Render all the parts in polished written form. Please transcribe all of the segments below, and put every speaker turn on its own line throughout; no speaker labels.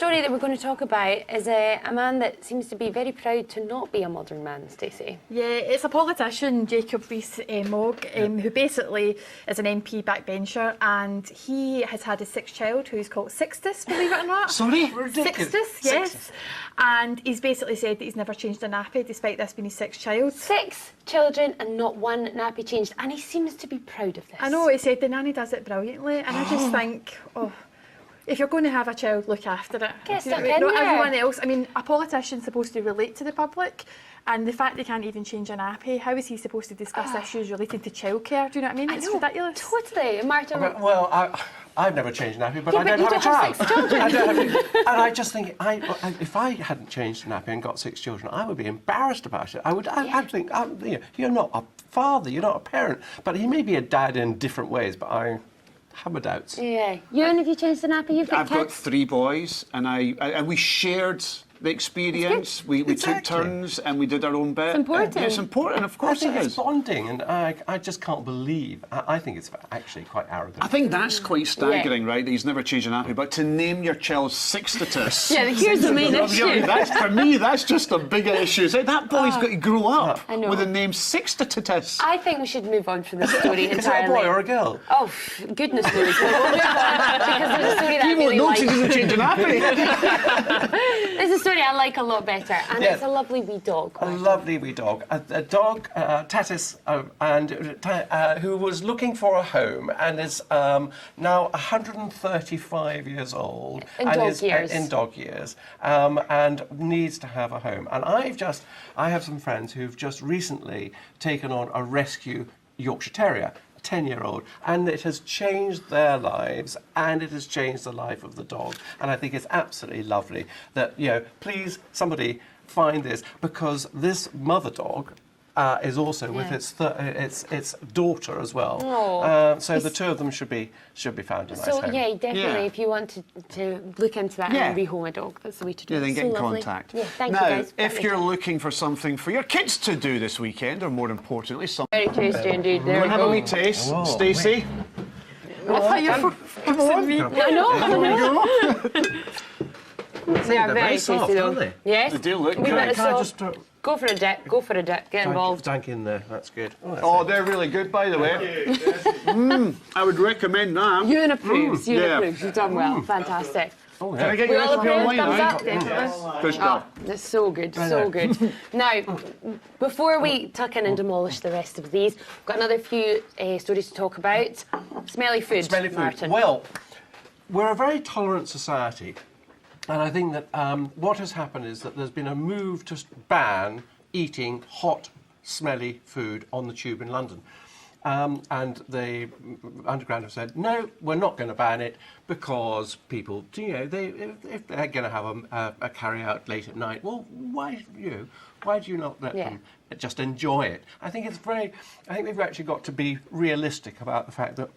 story that we're going to talk about is a man that seems to be very proud to not be a modern man, Stacey.
Yeah, it's a politician, Jacob Rees-Mogg, who basically is an MP backbencher, and he has had a sixth child who's called Sixtus, believe it or not.
Sorry?
Sixtus, yes. And he's basically said that he's never changed a nappy, despite this being his sixth child.
6 children and not one nappy changed, and he seems to be proud of this.
I know, he said the nanny does it brilliantly, and I just think, oh, if you're going to have a child, look after it.
Get stuck
Not
in there.
everyone else. I mean, a politician's supposed to relate to the public, and the fact they can't even change a nappy, how is he supposed to discuss issues related to childcare? Do you know what I mean? It's ridiculous.
Totally. Martin.
Well, I've never changed a nappy, but I
but
don't
you
have a child.
6 children.
I don't have and I just think, if I hadn't changed a nappy and got 6 children, I would be embarrassed about it. I'd think, you know, you're not a father, you're not a parent, but he may be a dad in different ways, but I have my doubts.
Yeah. Ewan, have you changed the nappy? You've got
I've got
kids?
3 boys, and we shared the experience. We took
Exactly.
turns and we did our own bit.
It's important.
It's important, of
I
course
think
it
it's
is.
bonding, and I just can't believe. I think it's actually quite arrogant.
I think that's quite staggering, right? That he's never changed an nappy, but to name your child Sixtus.
Yeah, here's the main issue.
That's, for me, that's just a bigger issue. It's like, that boy's got to grow up
I know.
with the name Sixtus.
I think we should move on from this story entirely.
Is it a boy or a girl?
Oh, goodness knows. We'll move on, because there's a story that I really
No,
like.
she doesn't change a nappy.
There's a story I like a lot better, and
Yes.
it's a lovely wee dog.
A lovely wee dog. A dog, Tatis, who was looking for a home and is now 135 years old.
In
and
dog
is,
years.
In dog years. And needs to have a home. And I have some friends who've just recently taken on a rescue Yorkshire Terrier. 10-year-old, and it has changed their lives, and it has changed the life of the dog. And I think it's absolutely lovely that, you know, please somebody find this, because this mother dog is also with its daughter as well.
Oh.
So the two of them should be found a nice
So,
home.
yeah, definitely,
Yeah.
if you want to look into that
Yeah.
and rehome a dog, that's the way to do
Yeah,
it.
then get
So
in
lovely.
contact.
Yeah, thank
now,
you guys.
if you're looking for something for your kids to do this weekend, or more importantly, something...
Very tasty indeed. There
Go
we
and have a
go.
wee taste,
Whoa,
Stacey.
I thought you were forcing me.
I know. They are very
soft,
tasty though.
aren't they?
Yes.
They do look
We
good.
want it
Can I
soft.
just
Go for a dip. Go for a dip. Get involved.
dank in there? That's good.
Oh, they're really good, by the way. I would recommend that.
Ewan approves. Ewan
yeah.
approves. You've done well. Fantastic.
Oh,
Can I
yeah.
get
We
your
all
recipe
approve?
online
Thumbs
now?
up. Definitely.
Good stuff.
Oh, that's so good, so good. Now, before we tuck in and demolish the rest of these, we've got another few stories to talk about. Smelly food,
Smelly food.
Martin.
Well, we're a very tolerant society, and I think that what has happened is that there's been a move to ban eating hot, smelly food on the tube in London. And the Underground have said, no, we're not going to ban it, because people, you know, if they're going to have a carry-out late at night, well, why do you not let them just enjoy it? I think we've actually got to be realistic about the fact that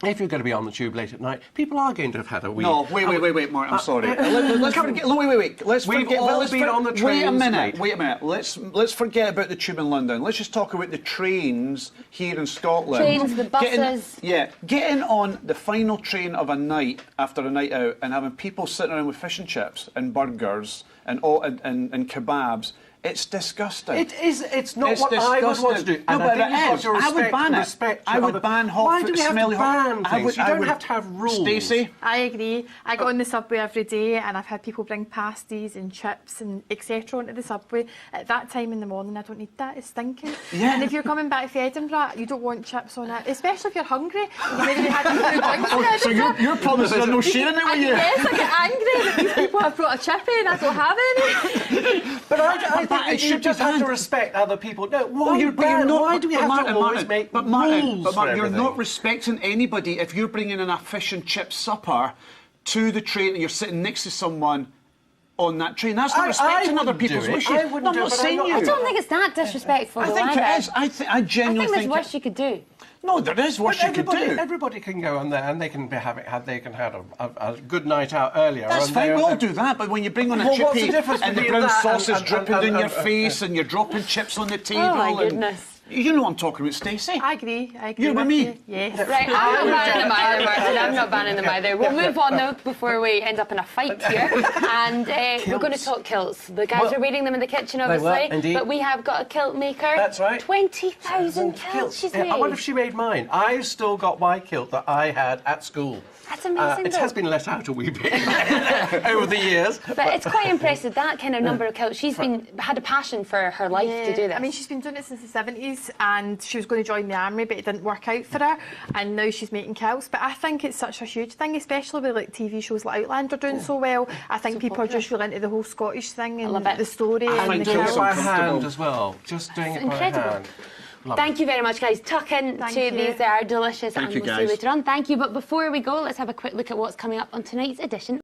if you're going to be on the tube late at night, people are going to have had a wee.
No, wait, Mark, I'm sorry. Let's forget, wait. Let's
We've
forget,
all
let's
been on the
Wait a
trains
minute,
late.
wait a minute. Let's forget about the tube in London. Let's just talk about the trains here in Scotland.
Trains, the buses.
Getting on the final train of a night after a night out and having people sitting around with fish and chips and burgers and kebabs. It's disgusting.
It is. It's not
It's
what I would want to
disgusting.
do.
No,
And
but
I think
it
you've got
is.
to
I would ban it.
respect
I
your
would
other-
ban hot
Why
food,
do we have to
smelly
ban
hot?
things? You don't have to have rules.
Stacey?
I agree. I go on the subway every day, and I've had people bring pasties and chips and etc. onto the subway. At that time in the morning, I don't need that. It's stinking.
Yeah.
And if you're coming back from Edinburgh, you don't want chips on it, especially if you're hungry. And you maybe had a few drinks in
So
Edinburgh.
your problem is there's no sharing it with you?
Yes, I get angry that these people have brought a chip in. I don't have any.
But I think
it
that you
should
just
be
have to
banned.
respect other people. No,
Well, you're not.
Why do we have to always make
but
rules
Martin,
for
you're
everything?
not respecting anybody if you're bringing in a fish and chip supper to the train and you're sitting next to someone on that train. That's not respecting other
wouldn't do
people's
it.
wishes.
I wouldn't
No, I'm
do it,
not
but
saying
I'm
you.
not-
I don't think it's that disrespectful.
I
though,
think it
either.
is. I
I think
genuinely
there's worse you could do.
No, there is worse you could do.
Everybody can go on there and they can have a good night out earlier.
That's
and
fine,
they-
we'll all do that, but when you bring on a
Well, what's the
chippy
difference
and the
between
brown
that
sauce is
and-
dripping
and-
in your
and-
face and you're dropping chips on the table
Oh my
and
goodness.
You know what I'm talking about, Stacey.
I agree.
You're with me?
Yes.
Right, I'm not banning them either, Martin. I'm not banning them either. We'll move on though before we end up in a fight here. And we're going to talk kilts. The guys are wearing them in the kitchen, obviously.
indeed.
But we have got a kilt maker.
That's right.
20,000 kilts she's made.
I wonder if she made mine. I've still got my kilt that I had at school.
That's amazing.
It has been let out a wee bit over the years.
But it's quite impressive, that kind of number of kilts. She's had a passion for her life to do this.
I mean, she's been doing it since the 70s, and she was going to join the army, but it didn't work out for her, and now she's making kilts. But I think it's such a huge thing, especially with like TV shows like Outlander doing so well. I think people are just really into the whole Scottish thing and the story and the
doing it
kilts.
by hand as well. Just doing it by hand.
Thank you very much, guys. Tuck in to these. They are delicious, and we'll see you later on. Thank you. But before we go, let's have a quick look at what's coming up on tonight's edition.